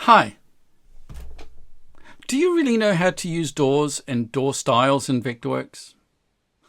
Hi. Do you really know how to use doors and door styles in Vectorworks?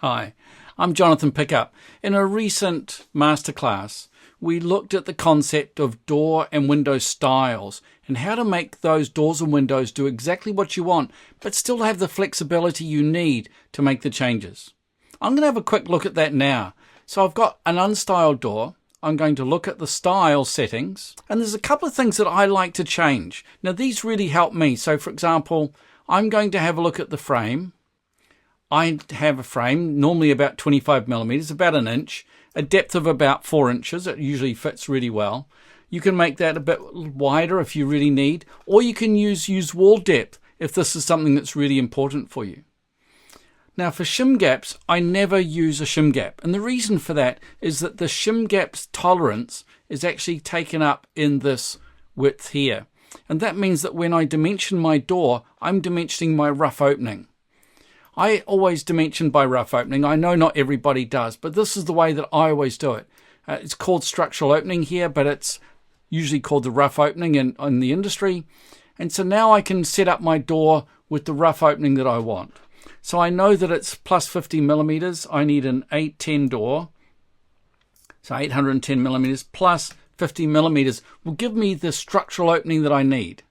Hi, I'm Jonathan Pickup. In a recent masterclass, we looked at the concept of door and window styles and how to make those doors and windows do exactly what you want, but still have the flexibility you need to make the changes. I'm going to have a quick look at that now. So I've got an unstyled door. I'm going to look at the style settings, and there's a couple of things that I like to change. Now these really help me. So for example, I'm going to have a look at the frame. I have a frame normally about 25 millimeters, about an inch, a depth of about 4 inches. It usually fits really well. You can make that a bit wider if you really need, or you can use wall depth if this is something that's really important for you. Now for shim gaps, I never use a shim gap. And the reason for that is that the shim gap's tolerance is actually taken up in this width here. And that means that when I dimension my door, I'm dimensioning my rough opening. I always dimension by rough opening. I know not everybody does, but this is the way that I always do it. It's called structural opening here, but it's usually called the rough opening in the industry. And so now I can set up my door with the rough opening that I want. So I know that it's plus 50 millimeters. I need an 810 door. So 810 millimeters plus 50 millimeters will give me the structural opening that I need.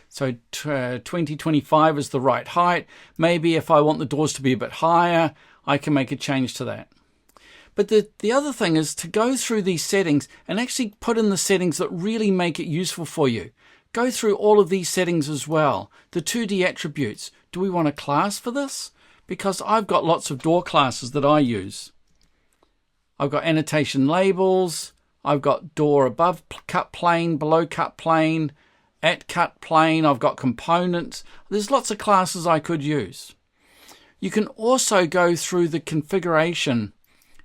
So 2025 is the right height. Maybe if I want the doors to be a bit higher, I can make a change to that. But the other thing is to go through these settings and actually put in the settings that really make it useful for you. Go through all of these settings as well. The 2D attributes. Do we want a class for this? Because I've got lots of door classes that I use. I've got annotation labels. I've got door above cut plane, below cut plane, at cut plane. I've got components. There's lots of classes I could use. You can also go through the configuration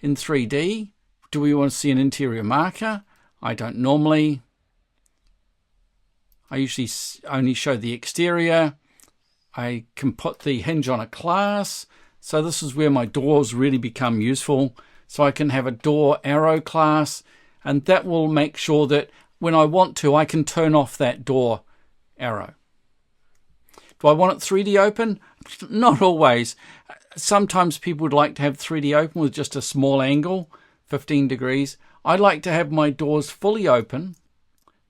in 3D. Do we want to see an interior marker? I don't normally. I usually only show the exterior. I can put the hinge on a class. So this is where my doors really become useful. So I can have a door arrow class, and that will make sure that when I want to, I can turn off that door arrow. Do I want it 3D open? Not always. Sometimes people would like to have 3D open with just a small angle, 15 degrees. I like to have my doors fully open,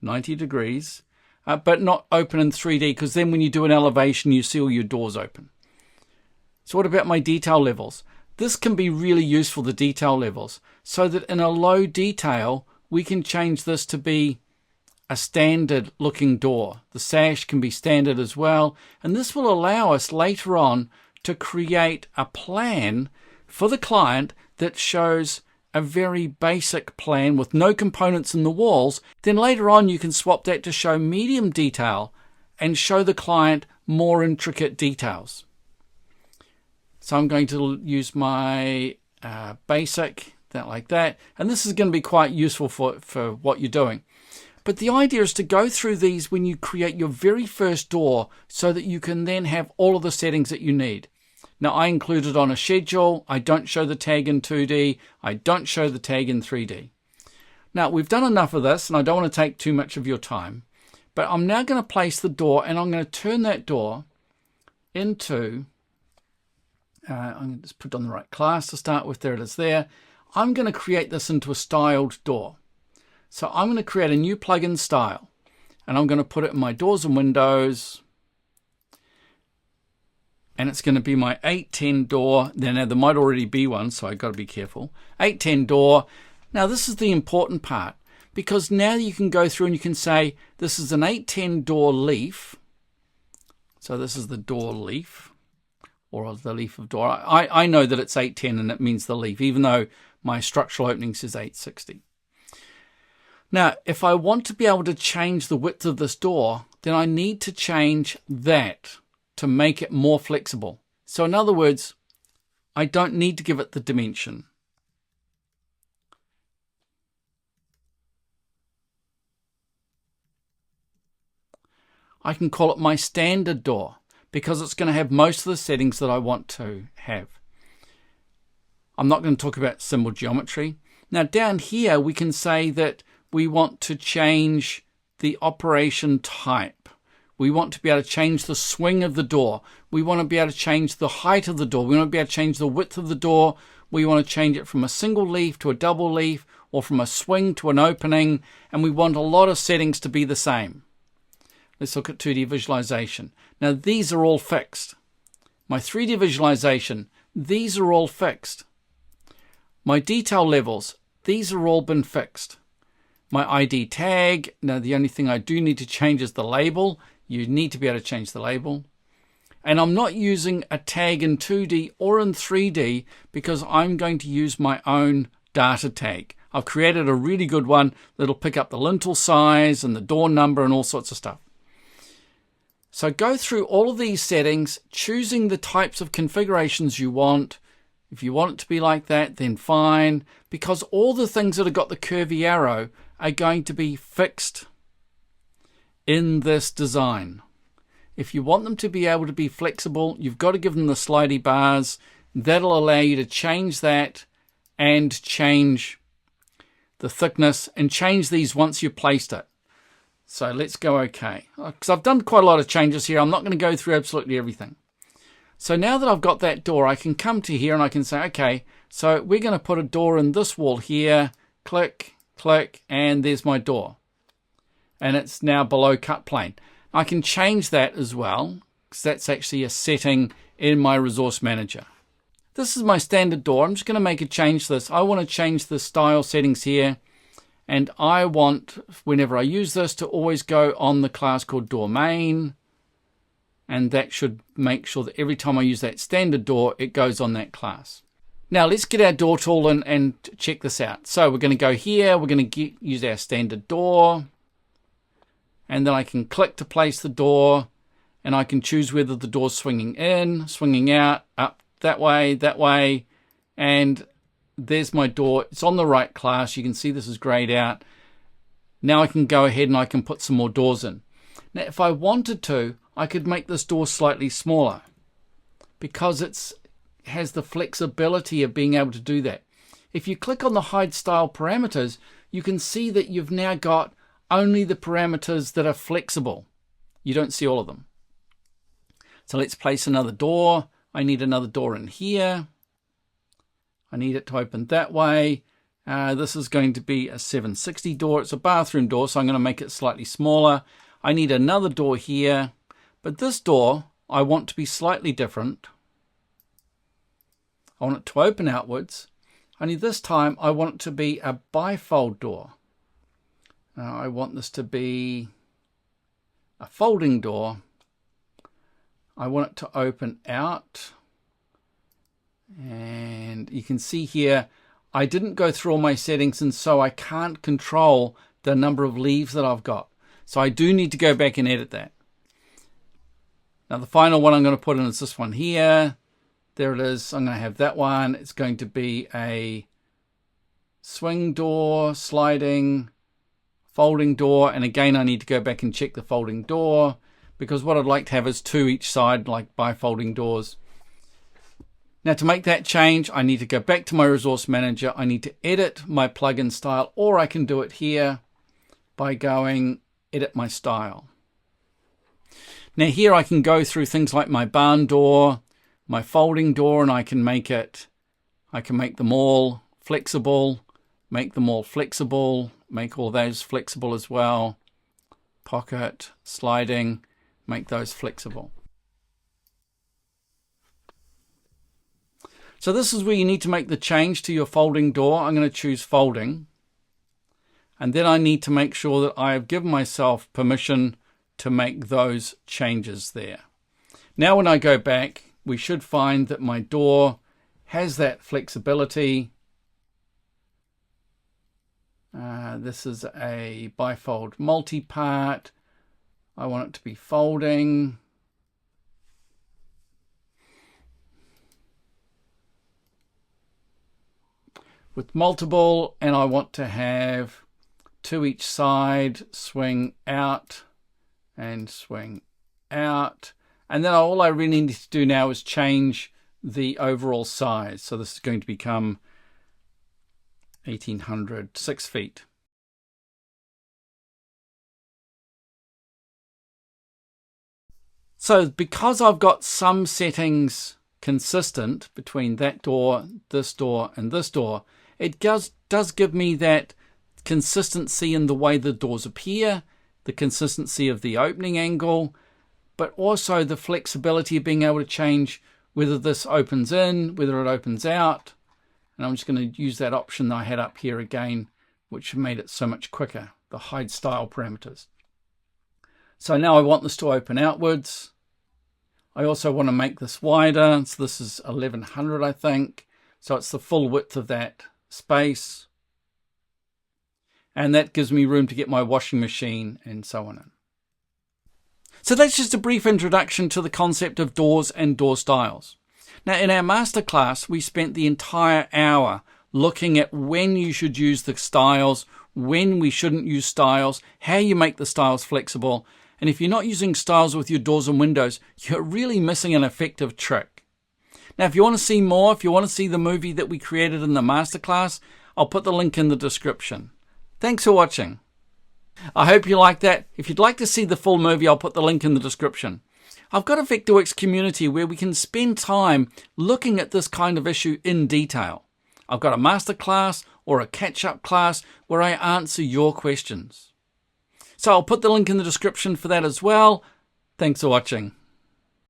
90 degrees. But not open in 3D, because then when you do an elevation, you see all your doors open. So what about my detail levels? This can be really useful, the detail levels, so that in a low detail, we can change this to be a standard looking door. The sash can be standard as well. And this will allow us later on to create a plan for the client that shows a very basic plan with no components in the walls. Then later on you can swap that to show medium detail and show the client more intricate details. So I'm going to use my basic, that like that, and this is going to be quite useful for what you're doing. But the idea is to go through these when you create your very first door so that you can then have all of the settings that you need. Now I include it on a schedule. I don't show the tag in 2D. I don't show the tag in 3D. Now we've done enough of this, and I don't want to take too much of your time. But I'm now going to place the door, and I'm going to turn that door into, I'm going to just put on the right class to start with. There it is there. I'm going to create this into a styled door. So I'm going to create a new plugin style, and I'm going to put it in my doors and windows. And it's going to be my 810 door. Now there might already be one, so I've got to be careful. 810 door. Now this is the important part, because now you can go through and you can say, this is an 810 door leaf. So this is the door leaf, or the leaf of door. I know that it's 810 and it means the leaf, even though my structural opening says 860. Now, if I want to be able to change the width of this door, then I need to change that to make it more flexible. So in other words, I don't need to give it the dimension. I can call it my standard door because it's going to have most of the settings that I want to have. I'm not going to talk about symbol geometry. Now down here we can say that we want to change the operation type. We want to be able to change the swing of the door. We want to be able to change the height of the door. We want to be able to change the width of the door. We want to change it from a single leaf to a double leaf, or from a swing to an opening, and we want a lot of settings to be the same. Let's look at 2D visualization. Now these are all fixed. My 3D visualization, these are all fixed. My detail levels, these are all been fixed. My ID tag, now the only thing I do need to change is the label. You need to be able to change the label. And I'm not using a tag in 2D or in 3D because I'm going to use my own data tag. I've created a really good one that'll pick up the lintel size and the door number and all sorts of stuff. So go through all of these settings, choosing the types of configurations you want. If you want it to be like that, then fine, because all the things that have got the curvy arrow are going to be fixed in this design. If you want them to be able to be flexible, you've got to give them the slidey bars. That'll allow you to change that and change the thickness and change these once you've placed it. So let's go OK. Because I've done quite a lot of changes here. I'm not going to go through absolutely everything. So now that I've got that door, I can come to here and I can say, okay, so we're going to put a door in this wall here. Click, click, and there's my door. And it's now below cut plane. I can change that as well, because that's actually a setting in my resource manager. This is my standard door. I'm just going to make a change to this. I want to change the style settings here. And I want, whenever I use this, to always go on the class called door main. And that should make sure that every time I use that standard door, it goes on that class. Now let's get our door tool and check this out. So we're going to go here. We're going to use our standard door. And then I can click to place the door. And I can choose whether the door's swinging in, swinging out, up that way. And there's my door. It's on the right class. You can see this is grayed out. Now I can go ahead and I can put some more doors in. Now if I wanted to, I could make this door slightly smaller because it has the flexibility of being able to do that. If you click on the hide style parameters, you can see that you've now got only the parameters that are flexible. You don't see all of them. So let's place another door. I need another door in here. I need it to open that way. This is going to be a 760 door. It's a bathroom door, so I'm going to make it slightly smaller. I need another door here. But this door, I want to be slightly different. I want it to open outwards. Only this time, I want it to be a bifold door. I want this to be a folding door. I want it to open out. And you can see here, I didn't go through all my settings, and so I can't control the number of leaves that I've got. So I do need to go back and edit that. Now the final one I'm going to put in is this one here. There it is. I'm going to have that one. It's going to be a swing door, sliding, folding door. And again, I need to go back and check the folding door, because what I'd like to have is two each side, like bifolding doors. Now to make that change, I need to go back to my resource manager. I need to edit my plugin style, or I can do it here by going edit my style. Now here I can go through things like my barn door, my folding door, and I can make them all flexible, make all those flexible as well. Pocket, sliding, make those flexible. So this is where you need to make the change to your folding door. I'm going to choose folding. And then I need to make sure that I have given myself permission to make those changes there. Now when I go back, we should find that my door has that flexibility. This is a bifold multi-part. I want it to be folding. With multiple, and I want to have two each side, swing out and swing out. And then all I really need to do now is change the overall size. So this is going to become 1800, 6 feet. So because I've got some settings consistent between that door, and this door, it does give me that consistency in the way the doors appear, the consistency of the opening angle, but also the flexibility of being able to change whether this opens in, whether it opens out. And I'm just going to use that option that I had up here again, which made it so much quicker, the hide style parameters. So now I want this to open outwards. I also want to make this wider. So this is 1100, I think. So it's the full width of that space. And that gives me room to get my washing machine and so on in. So that's just a brief introduction to the concept of doors and door styles. Now in our masterclass, we spent the entire hour looking at when you should use the styles, when we shouldn't use styles, how you make the styles flexible. And if you're not using styles with your doors and windows, you're really missing an effective trick. Now, if you want to see more, if you want to see the movie that we created in the masterclass, I'll put the link in the description. Thanks for watching. I hope you like that. If you'd like to see the full movie, I'll put the link in the description. I've got a Vectorworks community where we can spend time looking at this kind of issue in detail. I've got a masterclass or a catch-up class where I answer your questions. So I'll put the link in the description for that as well. Thanks for watching.